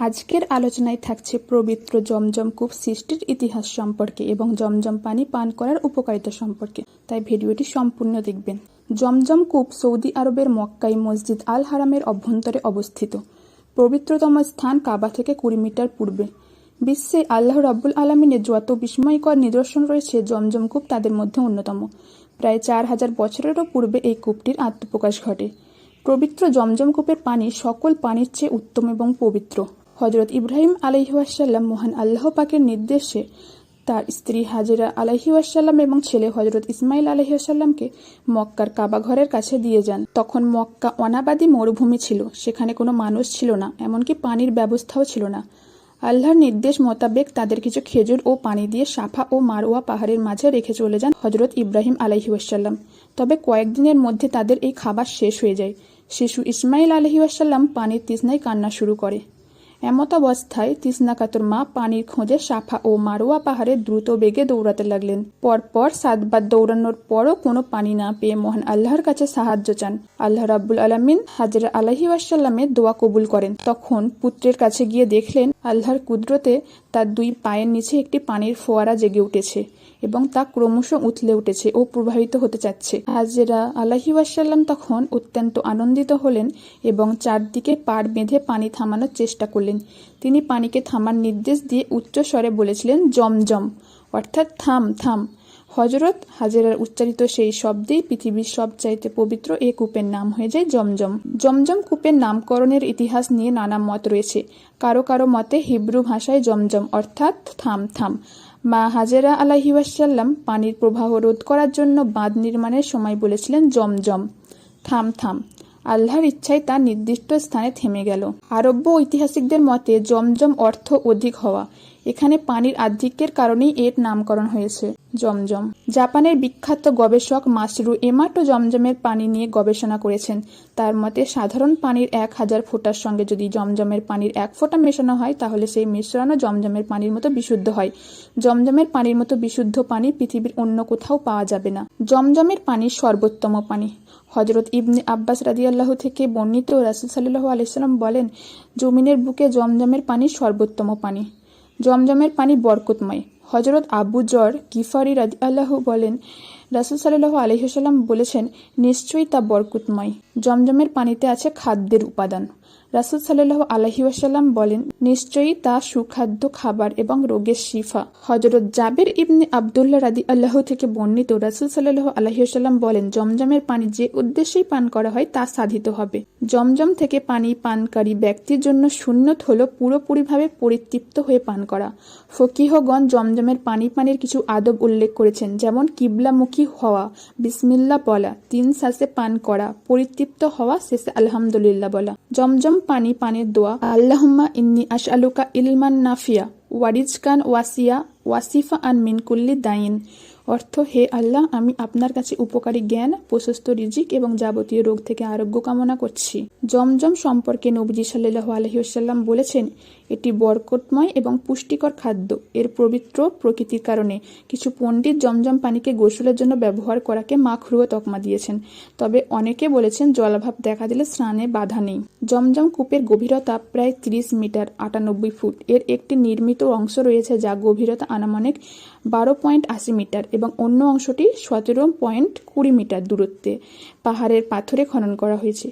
আজকের আলোচনায় থাকছে পবিত্র জমজম কূপ সৃষ্টির ইতিহাস সম্পর্কে এবং জমজম পানি পান করার উপকারিতা সম্পর্কে, তাই ভিডিওটি সম্পূর্ণ দেখবেন। জমজম কূপ সৌদি আরবের মক্কায় মসজিদ আল হারামের অভ্যন্তরে অবস্থিত। পবিত্রতম স্থান কাবা থেকে 20 মিটার পূর্বে। বিশ্বে আল্লাহ রাব্বুল আলামিনের যত বিস্ময়কর নিদর্শন রয়েছে, জমজম কূপ তাদের মধ্যে অন্যতম। প্রায় 4000 বছরেরও পূর্বে এই কূপটির আত্মপ্রকাশ ঘটে। পবিত্র জমজম কূপের পানি সকল পানির চেয়ে উত্তম এবং পবিত্র। হজরত ইব্রাহিম আলাইহিওয়াসাল্লাম মহান আল্লাহ পাকের নির্দেশে তার স্ত্রী হাজেরা আলাইহিওয়াসাল্লাম এবং ছেলে হজরত ইসমাইল আলাইহিওয়াসাল্লামকে মক্কার কাবা ঘরের কাছে দিয়ে যান। তখন মক্কা অনাবাদী মরুভূমি ছিল, সেখানে কোনো মানুষ ছিল না, এমনকি পানির ব্যবস্থাও ছিল না। আল্লাহর নির্দেশ মোতাবেক তাদের কিছু খেজুর ও পানি দিয়ে সাফা ও মারওয়া পাহাড়ের মাঝে রেখে চলে যান হজরত ইব্রাহিম আলাইহিওয়াসাল্লাম। তবে কয়েকদিনের মধ্যে তাদের এই খাবার শেষ হয়ে যায়। শিশু ইসমাইল আলাইহিওয়াসাল্লাম পানির তৃষ্ণায় কান্না শুরু করে। এমত অবস্থায় তৃষ্ণাকাতর মা পানির খোঁজে সাফা ও মারওয়া পাহাড়ে দ্রুত বেগে দৌড়াতে লাগলেন। পরপর 7 বার দৌড়ানোর পরও কোনো পানি না পেয়ে মহান আল্লাহর কাছে সাহায্য চান। আল্লাহ রাব্বুল আলামিন হাজেরা আলাইহিওয়াসাল্লামের দোয়া কবুল করেন। তখন পুত্রের কাছে গিয়ে দেখলেন আল্লাহর কুদরতে তার 2 পায়ের নিচে একটি পানির ফোয়ারা জেগে উঠেছে এবং তা ক্রমশ উথলে উঠেছে ও প্রবাহিত হতে চাচ্ছে। হাজেরা আলাইহিওয়াসাল্লাম তখন অত্যন্ত আনন্দিত হলেন এবং চারদিকে পাড় বেঁধে পানি থামানোর চেষ্টা করলেন। তিনি পানিকে থামার নির্দেশ দিয়ে উচ্চ স্বরে বলেছিলেন, জমজম, অর্থাৎ থাম থাম। হজরত হাজেরার উচ্চারিত সেই শব্দেই পৃথিবীর সবচাইতে পবিত্র এ কূপের নাম হয়ে যায় জমজম। জমজম কূপের নামকরণের ইতিহাস নিয়ে নানা মত রয়েছে। কারো কারো মতে হিব্রু ভাষায় জমজম অর্থাৎ থাম থাম। মা হাজেরা আলাইহিওয়াসাল্লাম পানির প্রবাহ রোধ করার জন্য বাঁধ নির্মাণের সময় বলেছিলেন, জমজম, থাম থাম। আল্লাহর ইচ্ছায় তা নির্দিষ্ট স্থানে থেমে গেল। আরব্য ঐতিহাসিকদের মতে জমজম অর্থ অধিক হওয়া। এখানে পানির আধিক্যের কারণেই এর নামকরণ হয়েছে জমজম। জাপানের বিখ্যাত গবেষক মাসরু এমাটো জমজমের পানি নিয়ে গবেষণা করেছেন। তার মতে সাধারণ পানির 1000 ফোঁটার সঙ্গে যদি জমজমের পানির 1 ফোঁটা মেশানো হয়, তাহলে সেই মিশ্রণও জমজমের পানির মতো বিশুদ্ধ হয়। জমজমের পানির মতো বিশুদ্ধ পানি পৃথিবীর অন্য কোথাও পাওয়া যাবে না। জমজমের পানি সর্বোত্তম পানি। হজরত ইবনে আব্বাস রাদিয়াল্লাহু থেকে বর্ণিত, রাসূল সাল্লাল্লাহু আলাইহি ওয়াসাল্লাম বলেন, জমিনের বুকে জমজমের পানি সর্বোত্তম পানি। জমজমের পানি বরকতময়। হজরত আবু যর গিফারি রাদিয়াল্লাহু বলেন, রাসূল সাল্লাল্লাহু আলাইহি ওয়াসাল্লাম বলেছেন, নিশ্চয়ই তা বরকতময়। জমজমের পানিতে আছে খাদ্যের উপাদান। রাসূল সাল্লাল্লাহু আলাইহি ওয়াসাল্লাম বলেন, নিশ্চয়ই তা সুখাদ্য খাবার এবং রোগের শিফা। হযরত জাবের ইবনে আব্দুল্লাহ রাদিয়াল্লাহু থেকে বর্ণিত, রাসূল সাল্লাল্লাহু আলাইহি ওয়াসাল্লাম বলেন, জমজমের পানি যে উদ্দেশ্যেই পান করা হয় তা সাধিত হবে। জমজম থেকে পানি পানকারী ব্যক্তির জন্য সুন্নত হলো পুরোপুরিভাবে পরিতৃপ্ত হয়ে পান করা। ফকিহগণ জমজমের পানি পানের কিছু আদব উল্লেখ করেছেন, যেমন কিবলামুখী হওয়া, বিসমিল্লাহ বলা, 3 শ্বাসে পান করা, পরিতৃপ্ত হওয়া, শেষে আলহামদুলিল্লাহ বলা। জমজম পানি পানের দোয়া, আল্লাহুম্মা ইন্নী আসআলুকা ইলমান নাফিয়া ওয়া রিজকান ওয়াসিয়া ওয়াসিফা আন মিন কুল্লি দাইন। অর্থ, হে আল্লাহ, আমি আপনার কাছে উপকারী জ্ঞান, প্রশস্ত রিজিক এবং যাবতীয় রোগ থেকে আরোগ্য কামনা করছি। জমজম সম্পর্কে নবীজি সাল্লাল্লাহু আলাইহি ওয়াসাল্লাম বলেছেন, এটি বরকতময় এবং পুষ্টিকর খাদ্য। এর পবিত্র প্রকৃতির কারণে কিছু পণ্ডিত জমজম পানিকে গোসলের জন্য ব্যবহার করাকে মাকরুহ তকমা দিয়েছেন। তবে অনেকে বলেছেন জলাভাব দেখা দিলে স্নানে বাধা নেই। জমজম কূপের গভীরতা প্রায় 30 মিটার 98 ফুট। এর একটি নির্মিত অংশ রয়েছে যা গভীরতা আনুমানিক 12.80 মিটার এবং অন্য অংশটি 17.20 মিটার দূরত্বে পাহাড়ের পাথরে খনন করা হয়েছে।